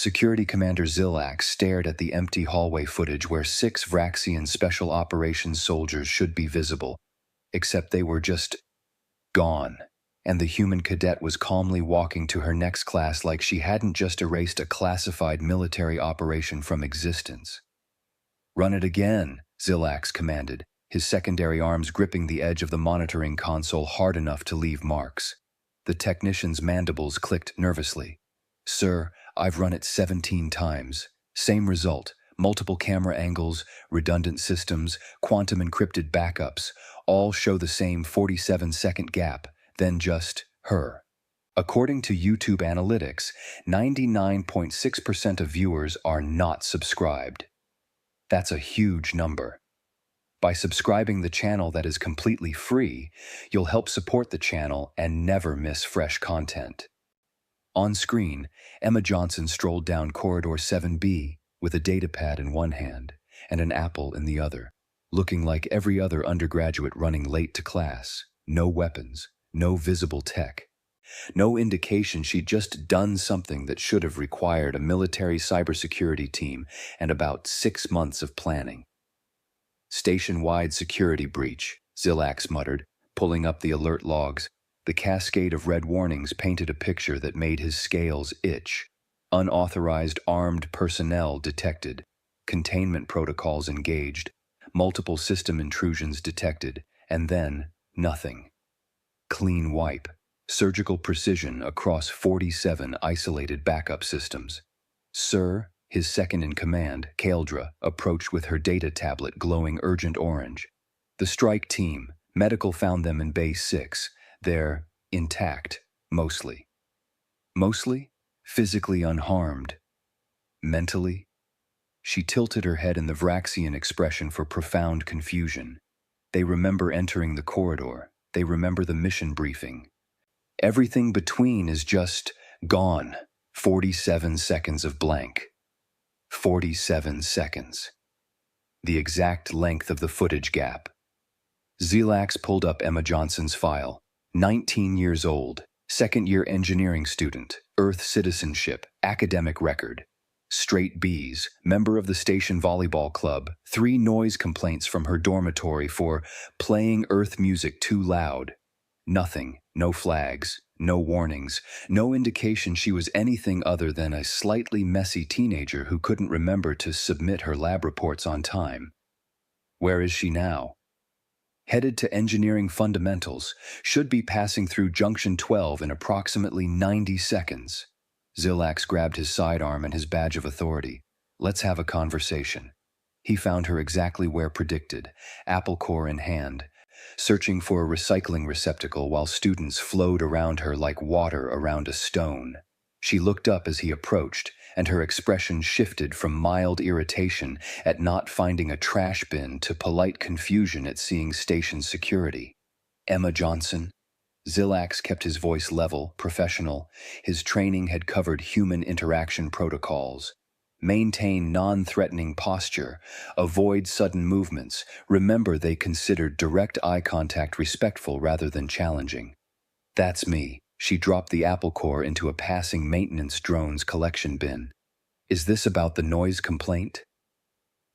Security Commander Zilak stared at the empty hallway footage where 6 Vraxian Special Operations soldiers should be visible, except they were just gone, and the human cadet was calmly walking to her next class like she hadn't just erased a classified military operation from existence. "Run it again," Zilax commanded, his secondary arms gripping the edge of the monitoring console hard enough to leave marks. The technician's mandibles clicked nervously. "Sir, I've run it 17 times. Same result. Multiple camera angles, redundant systems, quantum encrypted backups, all show the same 47-second gap, then just her." According to YouTube analytics, 99.6% of viewers are not subscribed. That's a huge number. By subscribing the channel that is completely free, you'll help support the channel and never miss fresh content. On screen, Emma Johnson strolled down Corridor 7B with a datapad in one hand and an apple in the other, looking like every other undergraduate running late to class. No weapons, no visible tech. No indication she'd just done something that should have required a military cybersecurity team and about 6 months of planning. "Station-wide security breach," Zilax muttered, pulling up the alert logs. The cascade of red warnings painted a picture that made his scales itch. Unauthorized armed personnel detected. Containment protocols engaged. Multiple system intrusions detected. And then, nothing. Clean wipe. Surgical precision across 47 isolated backup systems. "Sir," his second-in-command, Kaldra, approached with her data tablet glowing urgent orange. "The strike team. Medical found them in Bay 6. They're intact, mostly." Mostly? Physically unharmed. Mentally? She tilted her head in the Vraxian expression for profound confusion. They remember entering the corridor. They remember the mission briefing. Everything between is just gone. 47 seconds of blank. 47 seconds. The exact length of the footage gap. Zilax pulled up Emma Johnson's file. 19 years old, second-year engineering student, Earth citizenship, academic record. Straight B's, member of the station volleyball club, 3 noise complaints from her dormitory for playing Earth music too loud. Nothing, no flags, no warnings, no indication she was anything other than a slightly messy teenager who couldn't remember to submit her lab reports on time. Where is she now? Headed to engineering fundamentals, should be passing through Junction 12 in approximately 90 seconds. Zilax grabbed his sidearm and his badge of authority. "Let's have a conversation." He found her exactly where predicted, apple core in hand, searching for a recycling receptacle while students flowed around her like water around a stone. She looked up as he approached, and her expression shifted from mild irritation at not finding a trash bin to polite confusion at seeing station security. "Emma Johnson?" Zilax kept his voice level, professional. His training had covered human interaction protocols. Maintain non-threatening posture. Avoid sudden movements. Remember they considered direct eye contact respectful rather than challenging. "That's me." She dropped the apple core into a passing maintenance drone's collection bin. "Is this about the noise complaint?"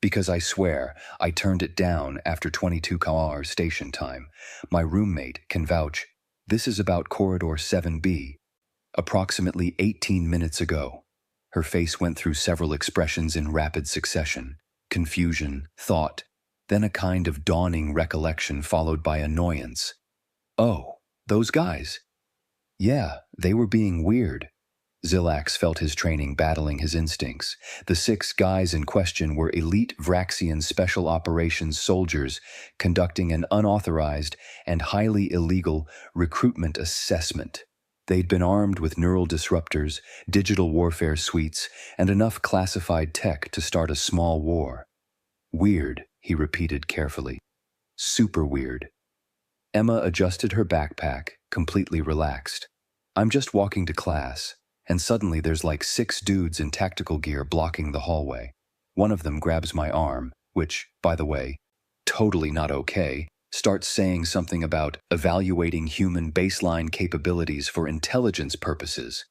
"Because I swear, I turned it down after 22 hours station time. My roommate can vouch. This is about Corridor 7B. Approximately 18 minutes ago." Her face went through several expressions in rapid succession. Confusion, thought, then a kind of dawning recollection followed by annoyance. "Oh, those guys? Yeah, they were being weird." Zilax felt his training battling his instincts. The 6 guys in question were elite Vraxian Special Operations soldiers conducting an unauthorized and highly illegal recruitment assessment. They'd been armed with neural disruptors, digital warfare suites, and enough classified tech to start a small war. "Weird," he repeated carefully. "Super weird." Emma adjusted her backpack, completely relaxed. "I'm just walking to class, and suddenly there's like 6 dudes in tactical gear blocking the hallway. One of them grabs my arm, which, by the way, totally not okay, starts saying something about evaluating human baseline capabilities for intelligence purposes.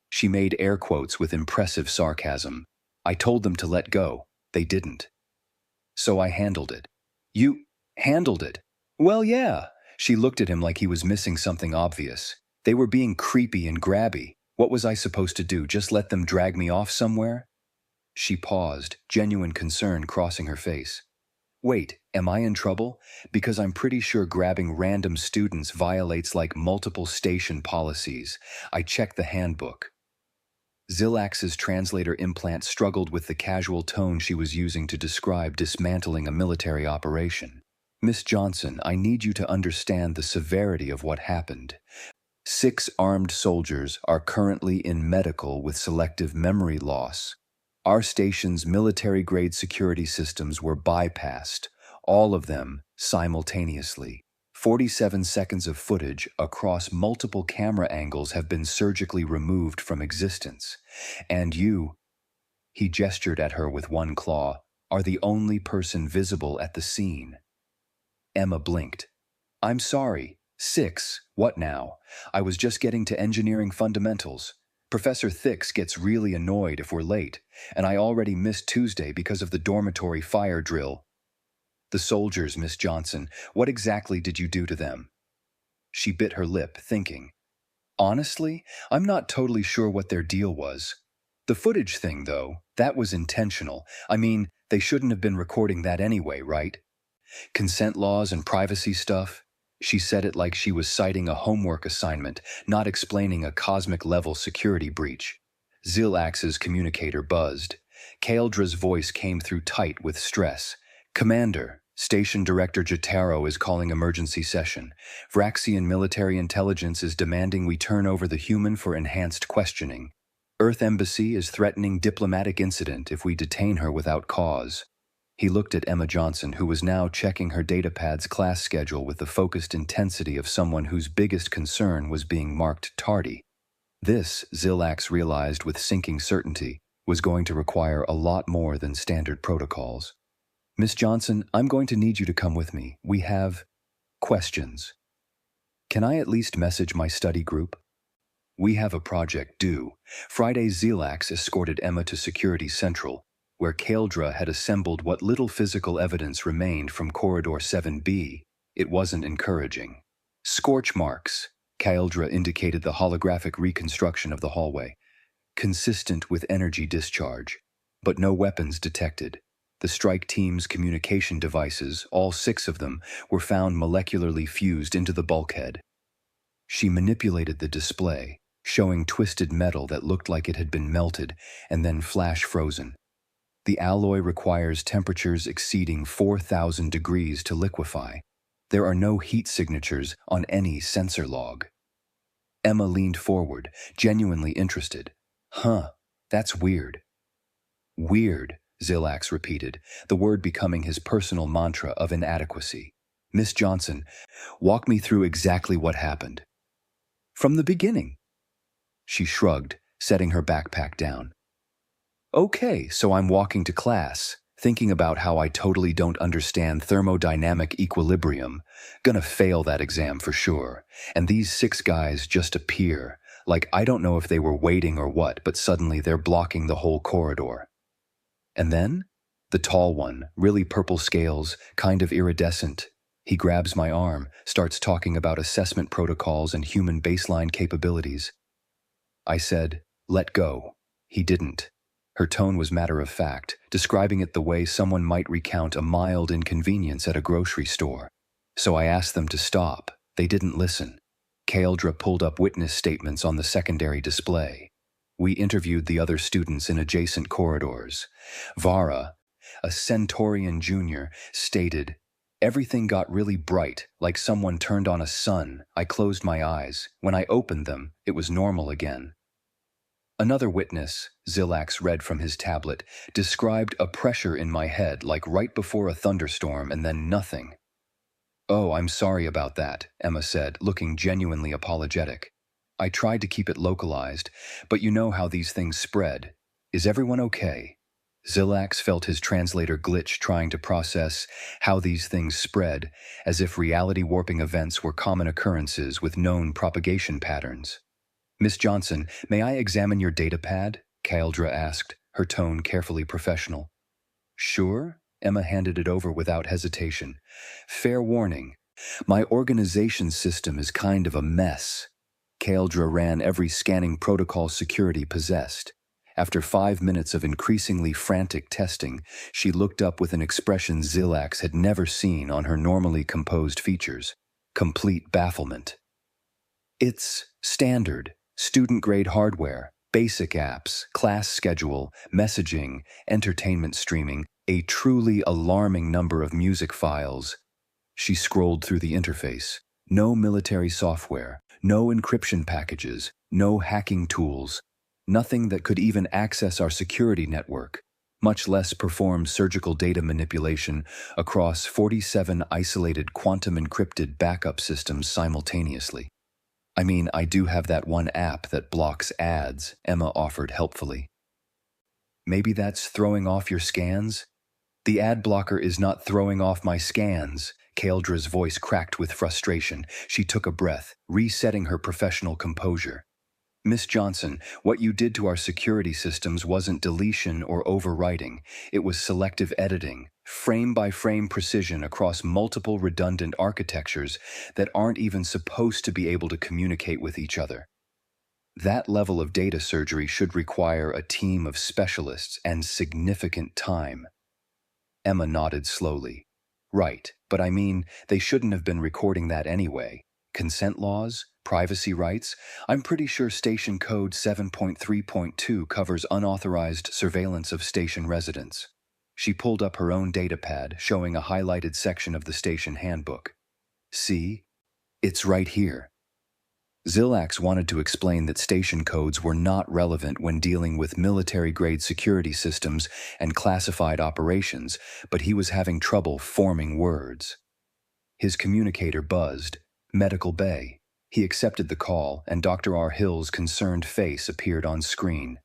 She made air quotes with impressive sarcasm. I told them to let go. They didn't. So I handled it. You handled it? Well, yeah. She looked at him like he was missing something obvious. They were being creepy and grabby. What was I supposed to do, just let them drag me off somewhere? She paused, genuine concern crossing her face. Wait, am I in trouble? Because I'm pretty sure grabbing random students violates like multiple station policies. I checked the handbook. Zilax's translator implant struggled with the casual tone she was using to describe dismantling a military operation. Miss Johnson, I need you to understand the severity of what happened. 6 armed soldiers are currently in medical with selective memory loss. Our station's military-grade security systems were bypassed, all of them simultaneously. 47 seconds of footage across multiple camera angles have been surgically removed from existence. And you, he gestured at her with one claw, are the only person visible at the scene. Emma blinked. I'm sorry. 6, what now? I was just getting to engineering fundamentals. Professor Thix gets really annoyed if we're late, and I already missed Tuesday because of the dormitory fire drill. The soldiers, Miss Johnson, what exactly did you do to them? She bit her lip, thinking. Honestly, I'm not totally sure what their deal was. The footage thing, though, that was intentional. I mean, they shouldn't have been recording that anyway, right? Consent laws and privacy stuff. She said it like she was citing a homework assignment, not explaining a cosmic-level security breach. Zilax's communicator buzzed. Kaeldra's voice came through tight with stress. Commander, Station Director Jotaro is calling emergency session. Vraxian military intelligence is demanding we turn over the human for enhanced questioning. Earth Embassy is threatening diplomatic incident if we detain her without cause. He looked at Emma Johnson, who was now checking her datapad's class schedule with the focused intensity of someone whose biggest concern was being marked tardy. This, Zilax realized with sinking certainty, was going to require a lot more than standard protocols. Miss Johnson, I'm going to need you to come with me. We have questions. Can I at least message my study group? We have a project due. Friday, Zilax escorted Emma to Security Central, where Kaeldra had assembled what little physical evidence remained from Corridor 7B. It wasn't encouraging. Scorch marks, Kaeldra indicated the holographic reconstruction of the hallway, consistent with energy discharge, but no weapons detected. The strike team's communication devices, all 6 of them, were found molecularly fused into the bulkhead. She manipulated the display, showing twisted metal that looked like it had been melted and then flash frozen. The alloy requires temperatures exceeding 4,000 degrees to liquefy. There are no heat signatures on any sensor log. Emma leaned forward, genuinely interested. Huh, that's weird. Weird, Zilax repeated, the word becoming his personal mantra of inadequacy. Miss Johnson, walk me through exactly what happened. From the beginning. She shrugged, setting her backpack down. Okay, so I'm walking to class, thinking about how I totally don't understand thermodynamic equilibrium. Gonna fail that exam for sure. And these 6 guys just appear, like I don't know if they were waiting or what, but suddenly they're blocking the whole corridor. And then? The tall one, really purple scales, kind of iridescent. He grabs my arm, starts talking about assessment protocols and human baseline capabilities. I said, let go. He didn't. Her tone was matter-of-fact, describing it the way someone might recount a mild inconvenience at a grocery store. So I asked them to stop. They didn't listen. Kaeldra pulled up witness statements on the secondary display. We interviewed the other students in adjacent corridors. Vara, a Centaurian junior, stated, everything got really bright, like someone turned on a sun. I closed my eyes. When I opened them, it was normal again. Another witness, Zilax read from his tablet, described a pressure in my head like right before a thunderstorm and then nothing. Oh, I'm sorry about that, Emma said, looking genuinely apologetic. I tried to keep it localized, but you know how these things spread. Is everyone okay? Zilax felt his translator glitch trying to process how these things spread, as if reality warping events were common occurrences with known propagation patterns. Miss Johnson, may I examine your data pad? Kaeldra asked, her tone carefully professional. Sure? Emma handed it over without hesitation. Fair warning. My organization system is kind of a mess. Kaeldra ran every scanning protocol security possessed. After 5 minutes of increasingly frantic testing, she looked up with an expression Zilax had never seen on her normally composed features. Complete bafflement. It's standard, student-grade hardware, basic apps, class schedule, messaging, entertainment streaming, a truly alarming number of music files. She scrolled through the interface. No military software, no encryption packages, no hacking tools, nothing that could even access our security network, much less perform surgical data manipulation across 47 isolated quantum-encrypted backup systems simultaneously. I mean, I do have that one app that blocks ads, Emma offered helpfully. Maybe that's throwing off your scans? The ad blocker is not throwing off my scans. Kaeldra's voice cracked with frustration. She took a breath, resetting her professional composure. Miss Johnson, what you did to our security systems wasn't deletion or overwriting. It was selective editing, frame-by-frame precision across multiple redundant architectures that aren't even supposed to be able to communicate with each other. That level of data surgery should require a team of specialists and significant time. Emma nodded slowly. Right, but I mean, they shouldn't have been recording that anyway. Consent laws? Privacy rights? I'm pretty sure Station Code 7.3.2 covers unauthorized surveillance of station residents. She pulled up her own datapad, showing a highlighted section of the station handbook. See? It's right here. Zilax wanted to explain that station codes were not relevant when dealing with military-grade security systems and classified operations, but he was having trouble forming words. His communicator buzzed. Medical Bay. He accepted the call, and Dr. R. Hill's concerned face appeared on screen.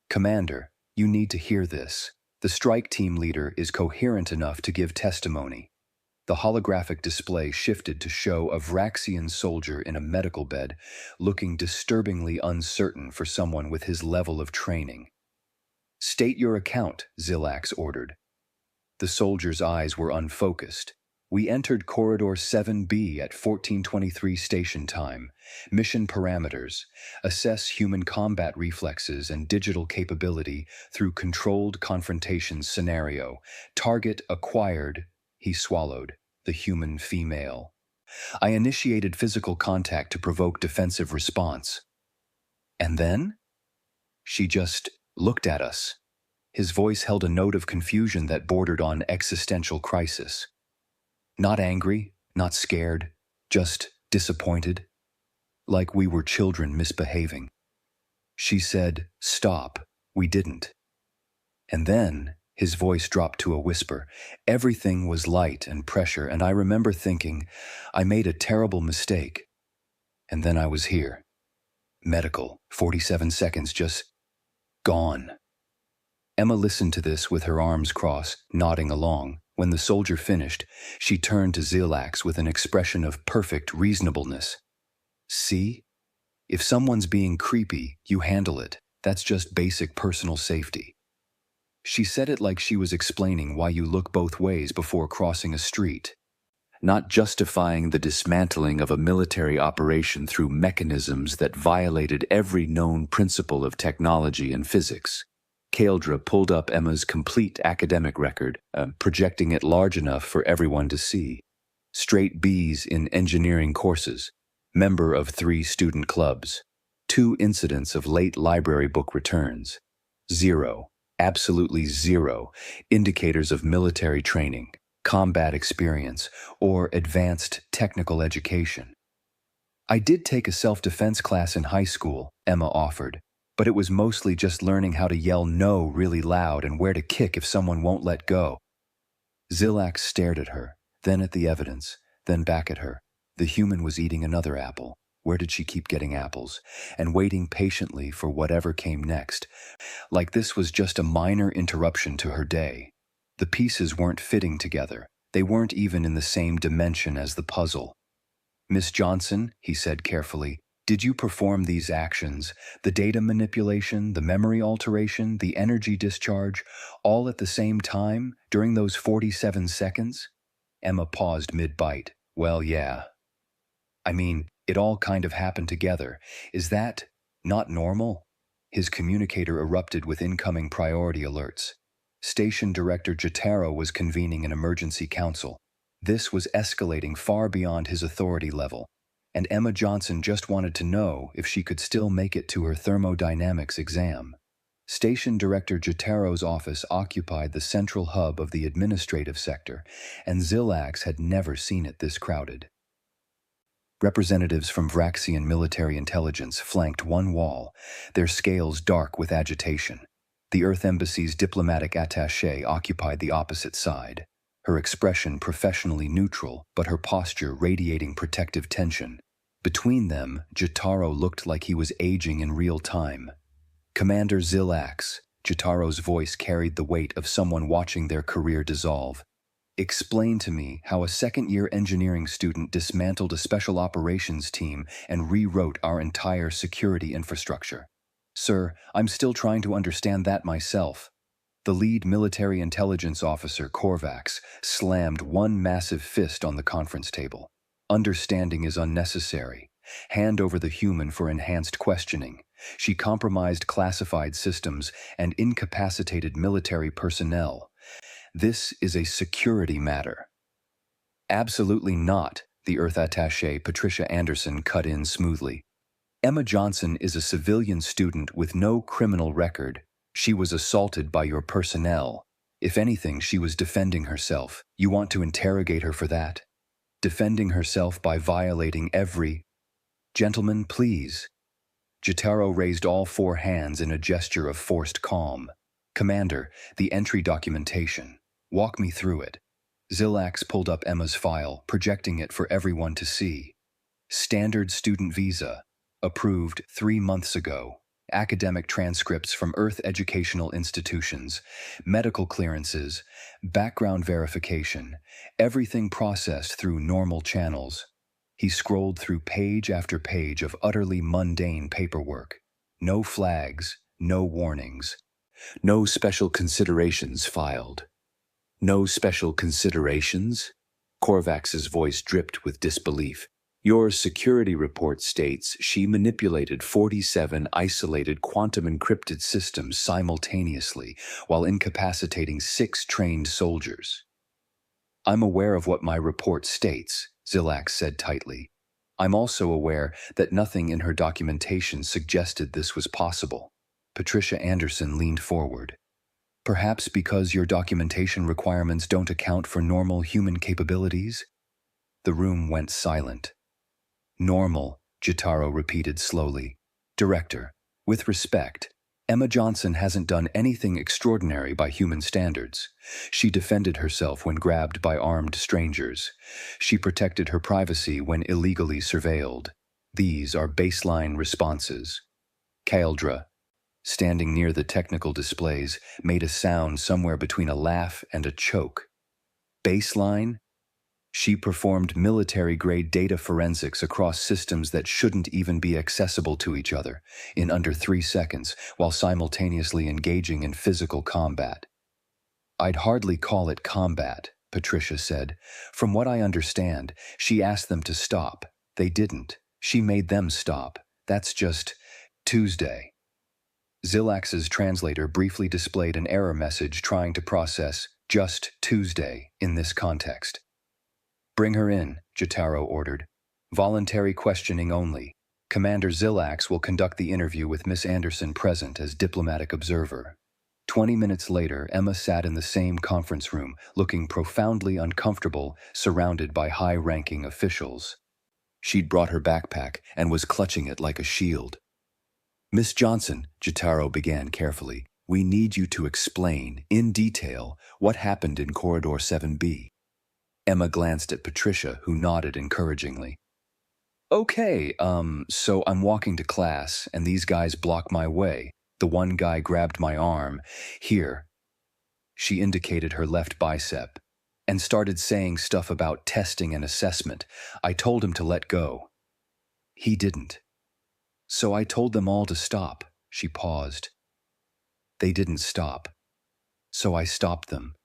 Commander, you need to hear this. The strike team leader is coherent enough to give testimony. The holographic display shifted to show a Vraxian soldier in a medical bed, looking disturbingly uncertain for someone with his level of training. State your account, Zilax ordered. The soldier's eyes were unfocused. We entered Corridor 7B at 1423 station time. Mission parameters. Assess human combat reflexes and digital capability through controlled confrontation scenario. Target acquired. He swallowed. The human female. I initiated physical contact to provoke defensive response. And then? She just looked at us. His voice held a note of confusion that bordered on existential crisis. Not angry, not scared, just disappointed. Like we were children misbehaving. She said, "Stop." We didn't. And then, his voice dropped to a whisper. Everything was light and pressure, and I remember thinking, I made a terrible mistake. And then I was here. Medical, 47 seconds, just gone. Emma listened to this with her arms crossed, nodding along. When the soldier finished, she turned to Zilax with an expression of perfect reasonableness. See? If someone's being creepy, you handle it. That's just basic personal safety. She said it like she was explaining why you look both ways before crossing a street, not justifying the dismantling of a military operation through mechanisms that violated every known principle of technology and physics. Kaeldra pulled up Emma's complete academic record, projecting it large enough for everyone to see. Straight B's in engineering courses, member of 3 student clubs, 2 incidents of late library book returns, 0, absolutely 0, indicators of military training, combat experience, or advanced technical education. I did take a self-defense class in high school, Emma offered, but it was mostly just learning how to yell no really loud and where to kick if someone won't let go. Zilax stared at her, then at the evidence, then back at her. The human was eating another apple. Where did she keep getting apples? And waiting patiently for whatever came next. Like this was just a minor interruption to her day. The pieces weren't fitting together. They weren't even in the same dimension as the puzzle. Miss Johnson, he said carefully, Did you perform these actions, the data manipulation, the memory alteration, the energy discharge, all at the same time during those 47 seconds? Emma paused mid-bite. Well, yeah. I mean, it all kind of happened together. Is that not normal? His communicator erupted with incoming priority alerts. Station Director Jotaro was convening an emergency council. This was escalating far beyond his authority level, and Emma Johnson just wanted to know if she could still make it to her thermodynamics exam. Station Director Jotaro's office occupied the central hub of the administrative sector, and Zilax had never seen it this crowded. Representatives from Vraxian military intelligence flanked one wall, their scales dark with agitation. The Earth Embassy's diplomatic attaché occupied the opposite side, her expression professionally neutral, but her posture radiating protective tension. Between them, Jotaro looked like he was aging in real time. Commander Zilax, Jotaro's voice carried the weight of someone watching their career dissolve. Explain to me how a second-year engineering student dismantled a special operations team and rewrote our entire security infrastructure. Sir, I'm still trying to understand that myself. The lead military intelligence officer, Korvax, slammed one massive fist on the conference table. Understanding is unnecessary. Hand over the human for enhanced questioning. She compromised classified systems and incapacitated military personnel. This is a security matter. Absolutely not, the Earth attaché Patricia Anderson cut in smoothly. Emma Johnson is a civilian student with no criminal record. She was assaulted by your personnel. If anything, she was defending herself. You want to interrogate her for that? Defending herself by violating every... Gentlemen, please. Jotaro raised all four hands in a gesture of forced calm. Commander, the entry documentation. Walk me through it. Zilax pulled up Emma's file, projecting it for everyone to see. Standard student visa. Approved 3 months ago. Academic transcripts from Earth educational institutions. Medical clearances. Background verification. Everything processed through normal channels. He scrolled through page after page of utterly mundane paperwork. No flags, no warnings. No special considerations filed. No special considerations? Korvax's voice dripped with disbelief. Your security report states she manipulated 47 isolated quantum-encrypted systems simultaneously while incapacitating 6 trained soldiers. I'm aware of what my report states, Zilax said tightly. I'm also aware that nothing in her documentation suggested this was possible. Patricia Anderson leaned forward. Perhaps because your documentation requirements don't account for normal human capabilities? The room went silent. Normal, Jotaro repeated slowly. Director, with respect, Emma Johnson hasn't done anything extraordinary by human standards. She defended herself when grabbed by armed strangers. She protected her privacy when illegally surveilled. These are baseline responses. Kaeldra, standing near the technical displays, made a sound somewhere between a laugh and a choke. Baseline? She performed military-grade data forensics across systems that shouldn't even be accessible to each other, in under 3 seconds, while simultaneously engaging in physical combat. I'd hardly call it combat, Patricia said. From what I understand, she asked them to stop. They didn't. She made them stop. That's just Tuesday. Zilax's translator briefly displayed an error message trying to process just Tuesday in this context. Bring her in, Jotaro ordered. Voluntary questioning only. Commander Zilax will conduct the interview with Miss Anderson present as diplomatic observer. 20 minutes later, Emma sat in the same conference room, looking profoundly uncomfortable, surrounded by high-ranking officials. She'd brought her backpack and was clutching it like a shield. Miss Johnson, Jotaro began carefully, we need you to explain, in detail, what happened in Corridor 7B. Emma glanced at Patricia, who nodded encouragingly. Okay, so I'm walking to class, and these guys block my way. The one guy grabbed my arm. Here. She indicated her left bicep, and started saying stuff about testing and assessment. I told him to let go. He didn't. So I told them all to stop. She paused. They didn't stop. So I stopped them.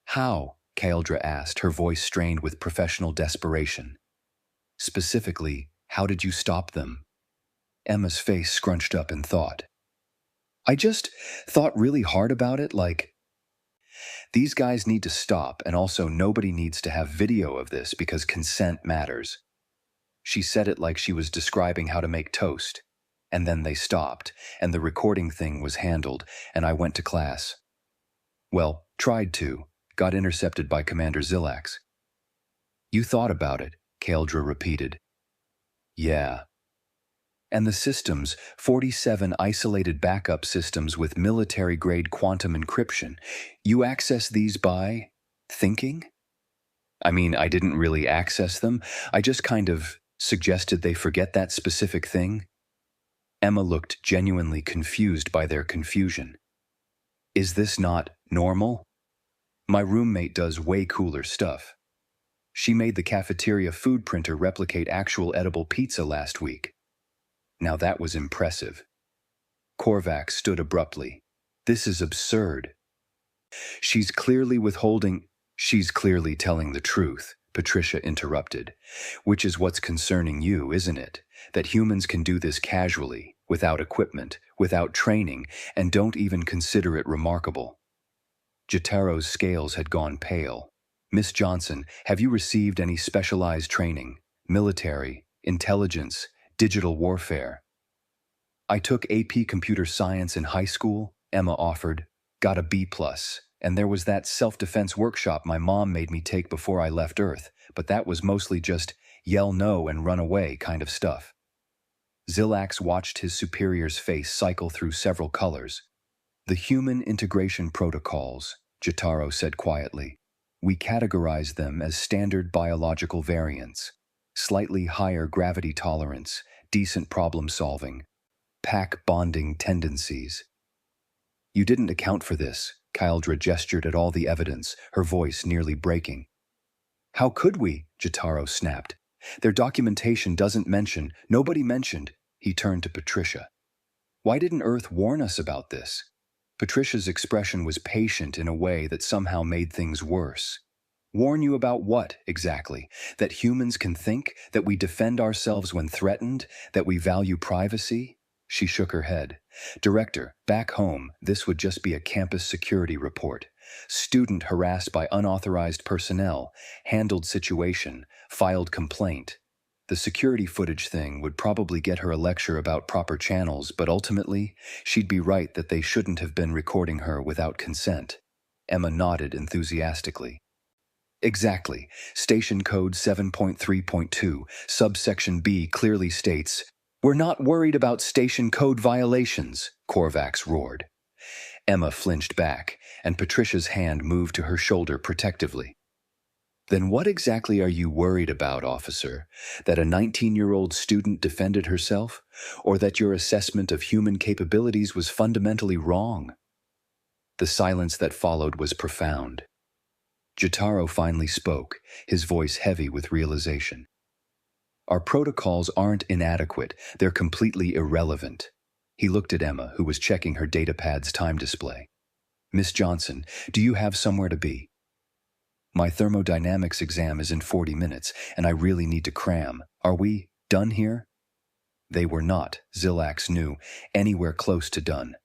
How? Kaeldra asked, her voice strained with professional desperation. Specifically, how did you stop them? Emma's face scrunched up in thought. I just thought really hard about it, like, these guys need to stop, and also nobody needs to have video of this because consent matters. She said it like she was describing how to make toast. And then they stopped, and the recording thing was handled, and I went to class. Well, tried to. Got intercepted by Commander Zillax. You thought about it, Kaeldra repeated. Yeah. And the systems, 47 isolated backup systems with military-grade quantum encryption, you access these by thinking? I mean, I didn't really access them. I just kind of suggested they forget that specific thing. Emma looked genuinely confused by their confusion. Is this not normal? My roommate does way cooler stuff. She made the cafeteria food printer replicate actual edible pizza last week. Now that was impressive. Korvac stood abruptly. This is absurd. She's clearly telling the truth, Patricia interrupted. Which is what's concerning you, isn't it? That humans can do this casually, without equipment, without training, and don't even consider it remarkable. Jataro's scales had gone pale. Miss Johnson, have you received any specialized training? Military, intelligence, digital warfare? I took AP Computer Science in high school, Emma offered. Got a B+, and there was that self-defense workshop my mom made me take before I left Earth, but that was mostly just yell no and run away kind of stuff. Zillax watched his superior's face cycle through several colors. The human integration protocols, Jataro said quietly. We categorize them as standard biological variants. Slightly higher gravity tolerance, decent problem solving, pack bonding tendencies. You didn't account for this, Kaeldra gestured at all the evidence, her voice nearly breaking. How could we? Jataro snapped. Their documentation doesn't mention, nobody mentioned. He turned to Patricia. Why didn't Earth warn us about this? Patricia's expression was patient in a way that somehow made things worse. Warn you about what, exactly? That humans can think? That we defend ourselves when threatened? That we value privacy? She shook her head. Director, back home, this would just be a campus security report. Student harassed by unauthorized personnel, handled situation, filed complaint. The security footage thing would probably get her a lecture about proper channels, but ultimately, she'd be right that they shouldn't have been recording her without consent. Emma nodded enthusiastically. Exactly. Station code 7.3.2, subsection B clearly states, "We're not worried about station code violations," Korvax roared. Emma flinched back, and Patricia's hand moved to her shoulder protectively. Then what exactly are you worried about, officer? That a 19-year-old student defended herself? Or that your assessment of human capabilities was fundamentally wrong? The silence that followed was profound. Jataro finally spoke, his voice heavy with realization. Our protocols aren't inadequate, they're completely irrelevant. He looked at Emma, who was checking her datapad's time display. Miss Johnson, do you have somewhere to be? My thermodynamics exam is in 40 minutes, and I really need to cram. Are we done here? They were not, Zillax knew, anywhere close to done.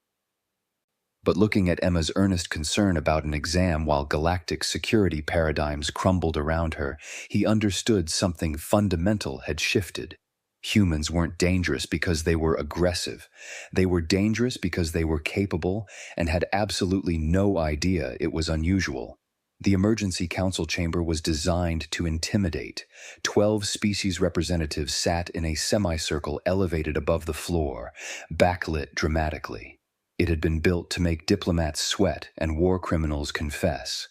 But looking at Emma's earnest concern about an exam while galactic security paradigms crumbled around her, he understood something fundamental had shifted. Humans weren't dangerous because they were aggressive. They were dangerous because they were capable and had absolutely no idea it was unusual. The emergency council chamber was designed to intimidate. 12 species representatives sat in a semicircle elevated above the floor, backlit dramatically. It had been built to make diplomats sweat and war criminals confess.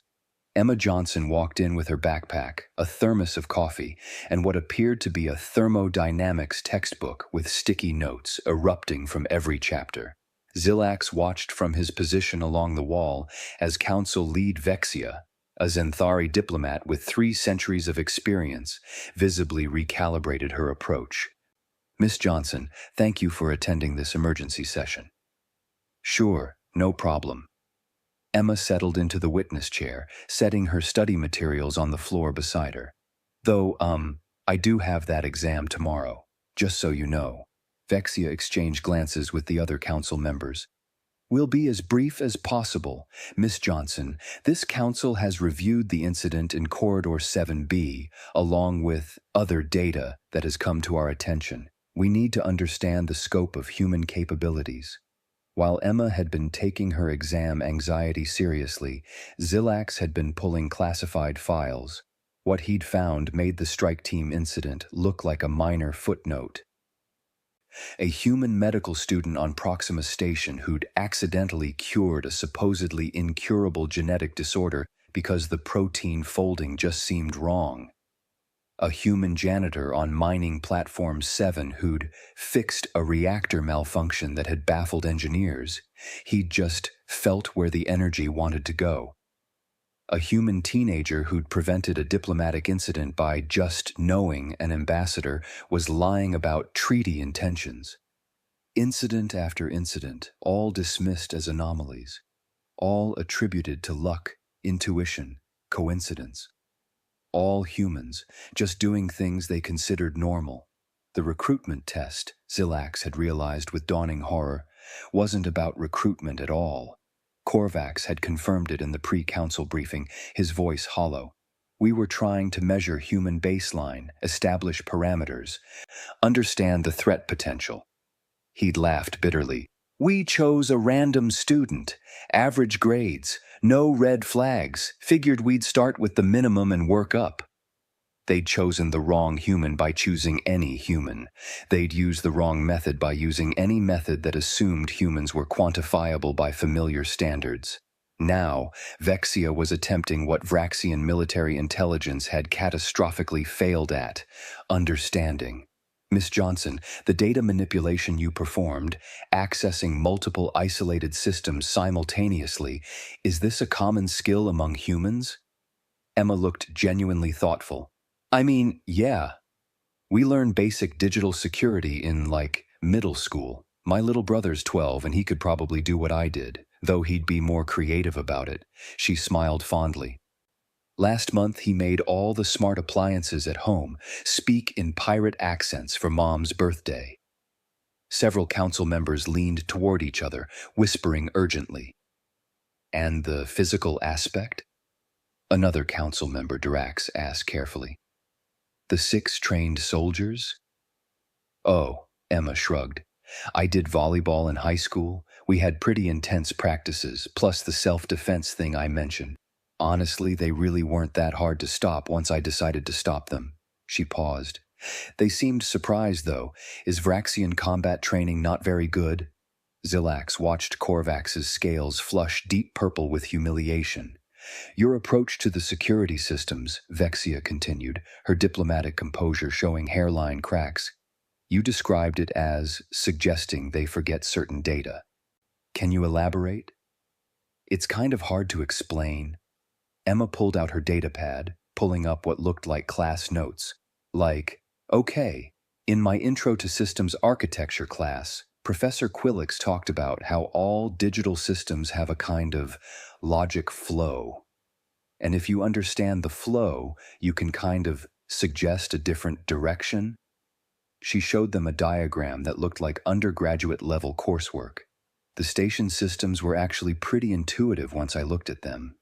Emma Johnson walked in with her backpack, a thermos of coffee, and what appeared to be a thermodynamics textbook with sticky notes erupting from every chapter. Zillax watched from his position along the wall as Council Lead Vexia, a Zenthari diplomat with 3 centuries of experience, visibly recalibrated her approach. Miss Johnson, thank you for attending this emergency session. Sure, no problem. Emma settled into the witness chair, setting her study materials on the floor beside her. Though, I do have that exam tomorrow, just so you know. Vexia exchanged glances with the other council members. We'll be as brief as possible. Miss Johnson, this council has reviewed the incident in Corridor 7B, along with other data that has come to our attention. We need to understand the scope of human capabilities. While Emma had been taking her exam anxiety seriously, Zilax had been pulling classified files. What he'd found made the strike team incident look like a minor footnote. A human medical student on Proxima Station who'd accidentally cured a supposedly incurable genetic disorder because the protein folding just seemed wrong. A human janitor on Mining Platform 7 who'd fixed a reactor malfunction that had baffled engineers. He'd just felt where the energy wanted to go. A human teenager who'd prevented a diplomatic incident by just knowing an ambassador was lying about treaty intentions. Incident after incident, all dismissed as anomalies, all attributed to luck, intuition, coincidence. All humans, just doing things they considered normal. The recruitment test, Zilax had realized with dawning horror, wasn't about recruitment at all. Korvax had confirmed it in the pre-council briefing, his voice hollow. We were trying to measure human baseline, establish parameters, understand the threat potential. He'd laughed bitterly. We chose a random student, average grades, no red flags, figured we'd start with the minimum and work up. They'd chosen the wrong human by choosing any human. They'd used the wrong method by using any method that assumed humans were quantifiable by familiar standards. Now, Vexia was attempting what Vraxian military intelligence had catastrophically failed at, understanding. Miss Johnson, the data manipulation you performed, accessing multiple isolated systems simultaneously, is this a common skill among humans? Emma looked genuinely thoughtful. I mean, yeah. We learn basic digital security in, middle school. My little brother's 12 and he could probably do what I did, though he'd be more creative about it. She smiled fondly. Last month, he made all the smart appliances at home speak in pirate accents for Mom's birthday. Several council members leaned toward each other, whispering urgently. And the physical aspect? Another council member, Dirax, asked carefully. The 6 trained soldiers? Oh, Emma shrugged. I did volleyball in high school. We had pretty intense practices, plus the self-defense thing I mentioned. Honestly, they really weren't that hard to stop once I decided to stop them. She paused. They seemed surprised, though. Is Vraxian combat training not very good? Zilax watched Korvax's scales flush deep purple with humiliation. Your approach to the security systems, Vexia continued, her diplomatic composure showing hairline cracks. You described it as suggesting they forget certain data. Can you elaborate? It's kind of hard to explain. Emma pulled out her datapad, pulling up what looked like class notes. Okay, in my Intro to Systems Architecture class, Professor Quillix talked about how all digital systems have a kind of logic flow. And if you understand the flow, you can kind of suggest a different direction. She showed them a diagram that looked like undergraduate-level coursework. The station systems were actually pretty intuitive once I looked at them.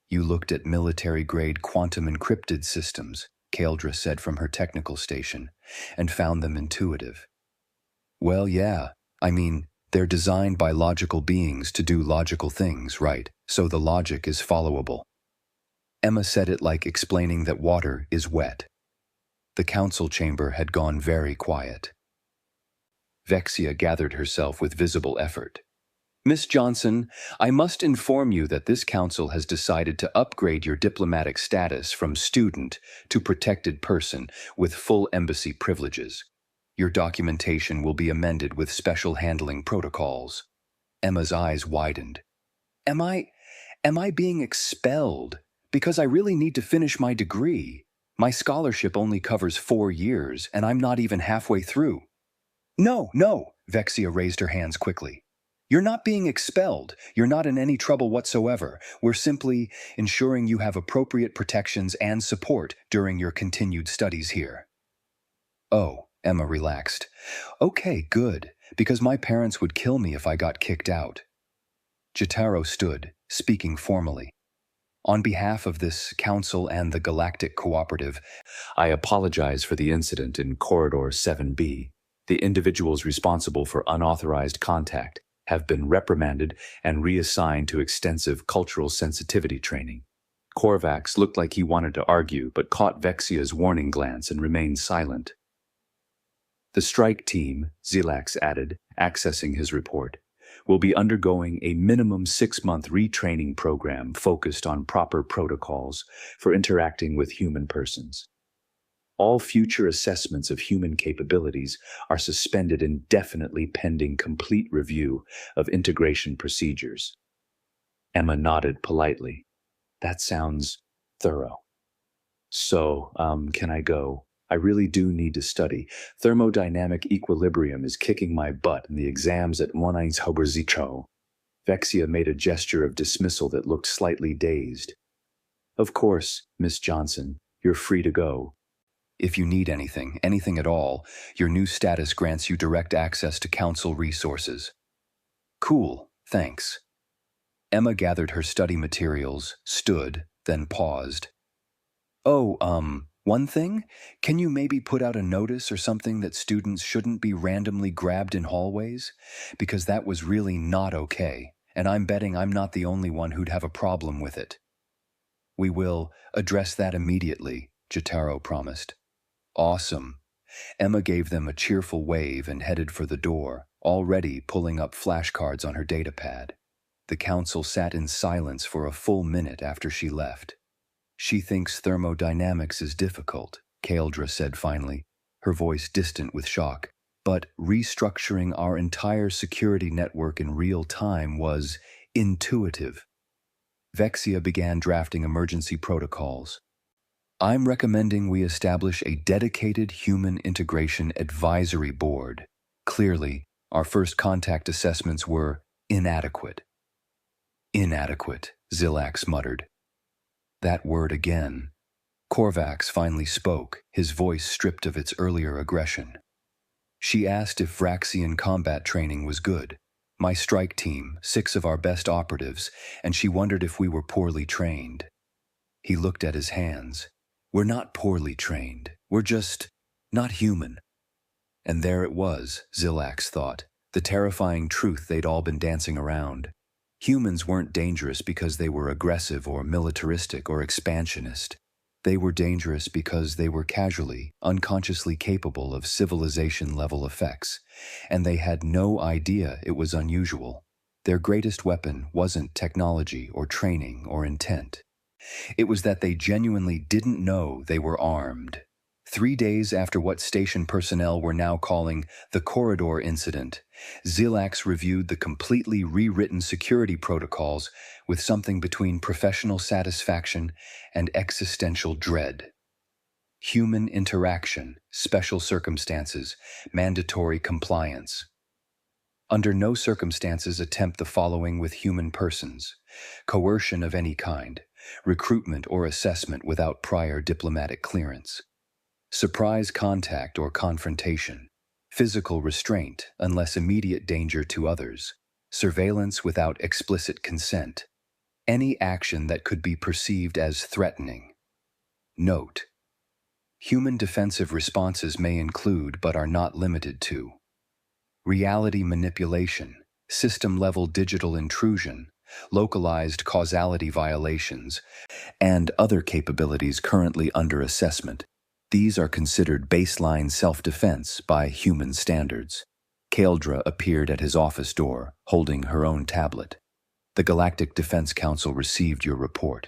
You looked at military-grade quantum encrypted systems, Kaldra said from her technical station, and found them intuitive. Well, yeah, I mean, they're designed by logical beings to do logical things, right? So the logic is followable. Emma said it like explaining that water is wet. The council chamber had gone very quiet. Vexia gathered herself with visible effort. Miss Johnson, I must inform you that this council has decided to upgrade your diplomatic status from student to protected person with full embassy privileges. Your documentation will be amended with special handling protocols. Emma's eyes widened. Am I being expelled? Because I really need to finish my degree. My scholarship only covers 4 years, and I'm not even halfway through. No, no, Vexia raised her hands quickly. You're not being expelled. You're not in any trouble whatsoever. We're simply ensuring you have appropriate protections and support during your continued studies here. Oh, Emma relaxed. Okay, good, because my parents would kill me if I got kicked out. Jotaro stood, speaking formally. On behalf of this council and the Galactic Cooperative, I apologize for the incident in Corridor 7B. The individuals responsible for unauthorized contact have been reprimanded and reassigned to extensive cultural sensitivity training. Korvax looked like he wanted to argue, but caught Vexia's warning glance and remained silent. The strike team, Zilax added, accessing his report, will be undergoing a minimum 6-month retraining program focused on proper protocols for interacting with human persons. All future assessments of human capabilities are suspended indefinitely pending complete review of integration procedures. Emma nodded politely. That sounds thorough. So, can I go? I really do need to study. Thermodynamic equilibrium is kicking my butt in the exams at Einzhauberzicho. Vexia made a gesture of dismissal that looked slightly dazed. Of course, Miss Johnson, you're free to go. If you need anything at all, your new status grants you direct access to council resources. Cool, thanks. Emma gathered her study materials, stood, then paused. Oh, one thing? Can you maybe put out a notice or something that students shouldn't be randomly grabbed in hallways? Because that was really not okay, and I'm betting I'm not the only one who'd have a problem with it. We will address that immediately, Jotaro promised. Awesome. Emma gave them a cheerful wave and headed for the door, already pulling up flashcards on her datapad. The council sat in silence for a full minute after she left. She thinks thermodynamics is difficult, Kaeldra said finally, her voice distant with shock. But restructuring our entire security network in real time was intuitive. Vexia began drafting emergency protocols. I'm recommending we establish a dedicated human integration advisory board. Clearly, our first contact assessments were inadequate. Inadequate, Zilax muttered. That word again. Korvax finally spoke, his voice stripped of its earlier aggression. She asked if Vraxian combat training was good. My strike team, 6 of our best operatives, and she wondered if we were poorly trained. He looked at his hands. We're not poorly trained. We're just not human. And there it was, Zilax thought, the terrifying truth they'd all been dancing around. Humans weren't dangerous because they were aggressive or militaristic or expansionist. They were dangerous because they were casually, unconsciously capable of civilization-level effects, and they had no idea it was unusual. Their greatest weapon wasn't technology or training or intent. It was that they genuinely didn't know they were armed. 3 days after what station personnel were now calling the Corridor Incident, Zilax reviewed the completely rewritten security protocols with something between professional satisfaction and existential dread. Human interaction, special circumstances, mandatory compliance. Under no circumstances attempt the following with human persons: coercion of any kind, recruitment or assessment without prior diplomatic clearance, surprise contact or confrontation, physical restraint unless immediate danger to others, surveillance without explicit consent, any action that could be perceived as threatening. Note: human defensive responses may include but are not limited to reality manipulation, system-level digital intrusion, localized causality violations, and other capabilities currently under assessment. These are considered baseline self-defense by human standards. Kaeldra appeared at his office door, holding her own tablet. The Galactic Defense Council received your report.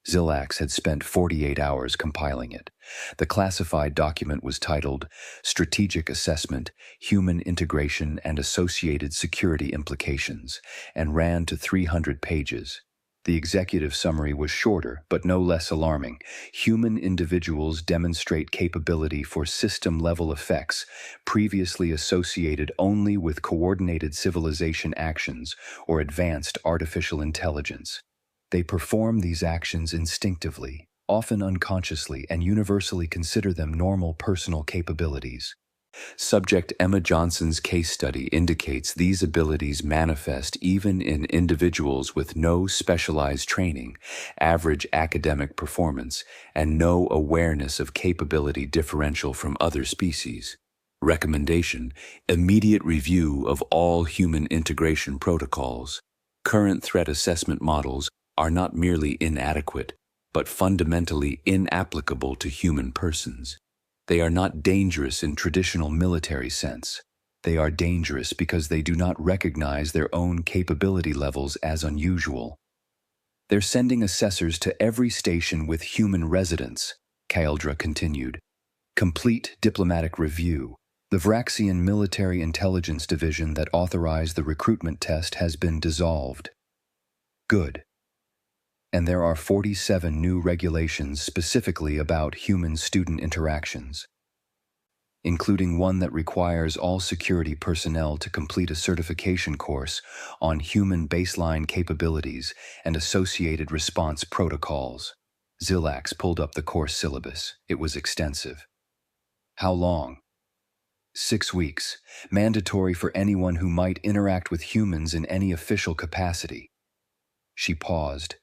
Zilax had spent 48 hours compiling it. The classified document was titled Strategic Assessment, Human Integration and Associated Security Implications, and ran to 300 pages. The executive summary was shorter, but no less alarming. Human individuals demonstrate capability for system-level effects previously associated only with coordinated civilization actions or advanced artificial intelligence. They perform these actions instinctively, often unconsciously, and universally consider them normal personal capabilities. Subject Emma Johnson's case study indicates these abilities manifest even in individuals with no specialized training, average academic performance, and no awareness of capability differential from other species. Recommendation: immediate review of all human integration protocols. Current threat assessment models are not merely inadequate, but fundamentally inapplicable to human persons. They are not dangerous in traditional military sense. They are dangerous because they do not recognize their own capability levels as unusual. They're sending assessors to every station with human residents, Kaeldra continued. Complete diplomatic review. The Vraxian Military Intelligence Division that authorized the recruitment test has been dissolved. Good. And there are 47 new regulations specifically about human-student interactions, including one that requires all security personnel to complete a certification course on human baseline capabilities and associated response protocols. Zilax pulled up the course syllabus. It was extensive. How long? 6 weeks, mandatory for anyone who might interact with humans in any official capacity. She paused.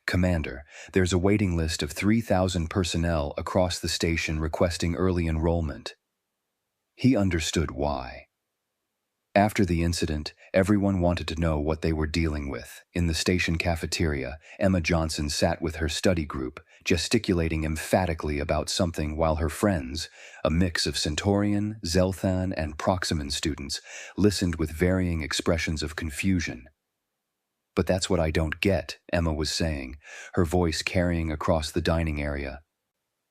Commander, there's a waiting list of 3,000 personnel across the station requesting early enrollment. He understood why. After the incident, everyone wanted to know what they were dealing with. In the station cafeteria, Emma Johnson sat with her study group, gesticulating emphatically about something while her friends, a mix of Centaurian, Zelthan, and Proximan students, listened with varying expressions of confusion. But that's what I don't get, Emma was saying, her voice carrying across the dining area.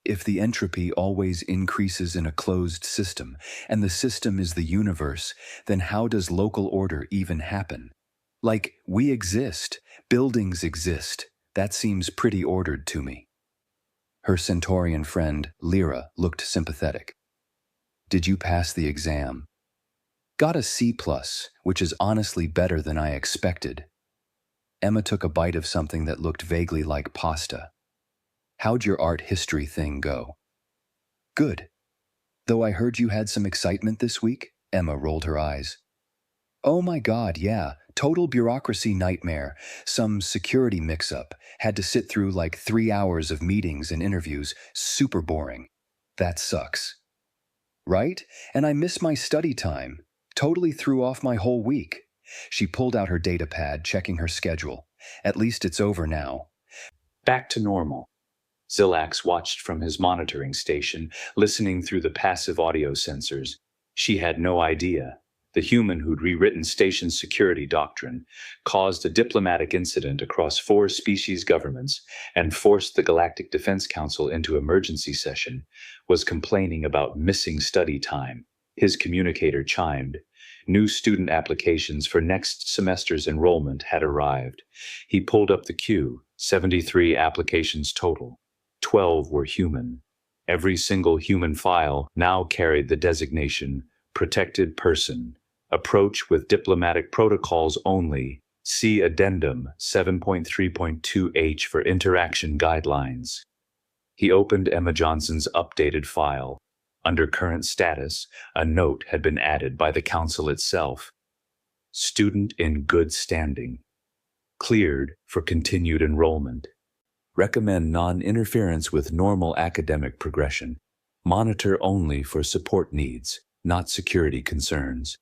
If the entropy always increases in a closed system, and the system is the universe, then how does local order even happen? Like, we exist, buildings exist. That seems pretty ordered to me. Her Centaurian friend, Lyra, looked sympathetic. Did you pass the exam? Got a C+, which is honestly better than I expected. Emma took a bite of something that looked vaguely like pasta. How'd your art history thing go? Good. Though I heard you had some excitement this week, Emma rolled her eyes. Oh my God, yeah, total bureaucracy nightmare. Some security mix-up. Had to sit through like 3 hours of meetings and interviews. Super boring. That sucks. Right? And I miss my study time. Totally threw off my whole week. She pulled out her data pad, checking her schedule. At least it's over now. Back to normal. Zilax watched from his monitoring station, listening through the passive audio sensors. She had no idea. The human who'd rewritten station security doctrine caused a diplomatic incident across 4 species governments and forced the Galactic Defense Council into emergency session, was complaining about missing study time. His communicator chimed. New student applications for next semester's enrollment had arrived. He pulled up the queue, 73 applications total. 12 were human. Every single human file now carried the designation Protected Person. Approach with diplomatic protocols only. See Addendum 7.3.2H for interaction guidelines. He opened Emma Johnson's updated file. Under current status, a note had been added by the council itself. Student in good standing. Cleared for continued enrollment. Recommend non-interference with normal academic progression. Monitor only for support needs, not security concerns.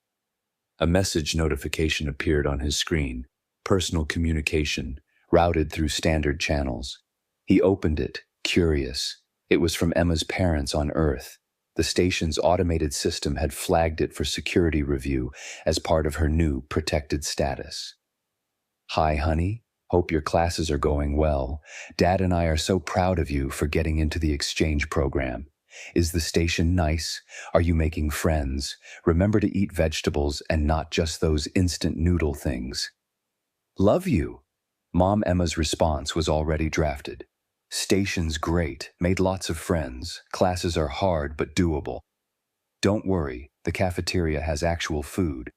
A message notification appeared on his screen. Personal communication, routed through standard channels. He opened it, curious. It was from Emma's parents on Earth. The station's automated system had flagged it for security review as part of her new protected status. Hi, honey. Hope your classes are going well. Dad and I are so proud of you for getting into the exchange program. Is the station nice? Are you making friends? Remember to eat vegetables and not just those instant noodle things. Love you. Mom Emma's response was already drafted. Station's great, made lots of friends, classes are hard but doable. Don't worry, the cafeteria has actual food.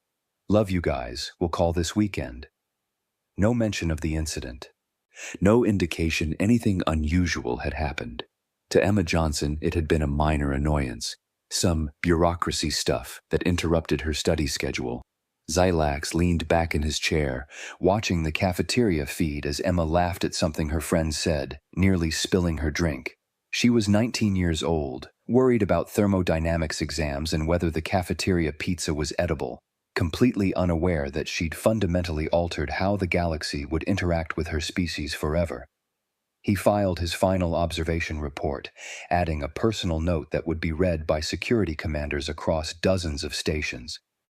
Love you guys, we'll call this weekend. No mention of the incident. No indication anything unusual had happened. To Emma Johnson, it had been a minor annoyance. Some bureaucracy stuff that interrupted her study schedule. Xylax leaned back in his chair, watching the cafeteria feed as Emma laughed at something her friend said, nearly spilling her drink. She was 19 years old, worried about thermodynamics exams and whether the cafeteria pizza was edible, completely unaware that she'd fundamentally altered how the galaxy would interact with her species forever. He filed his final observation report, adding a personal note that would be read by security commanders across dozens of stations.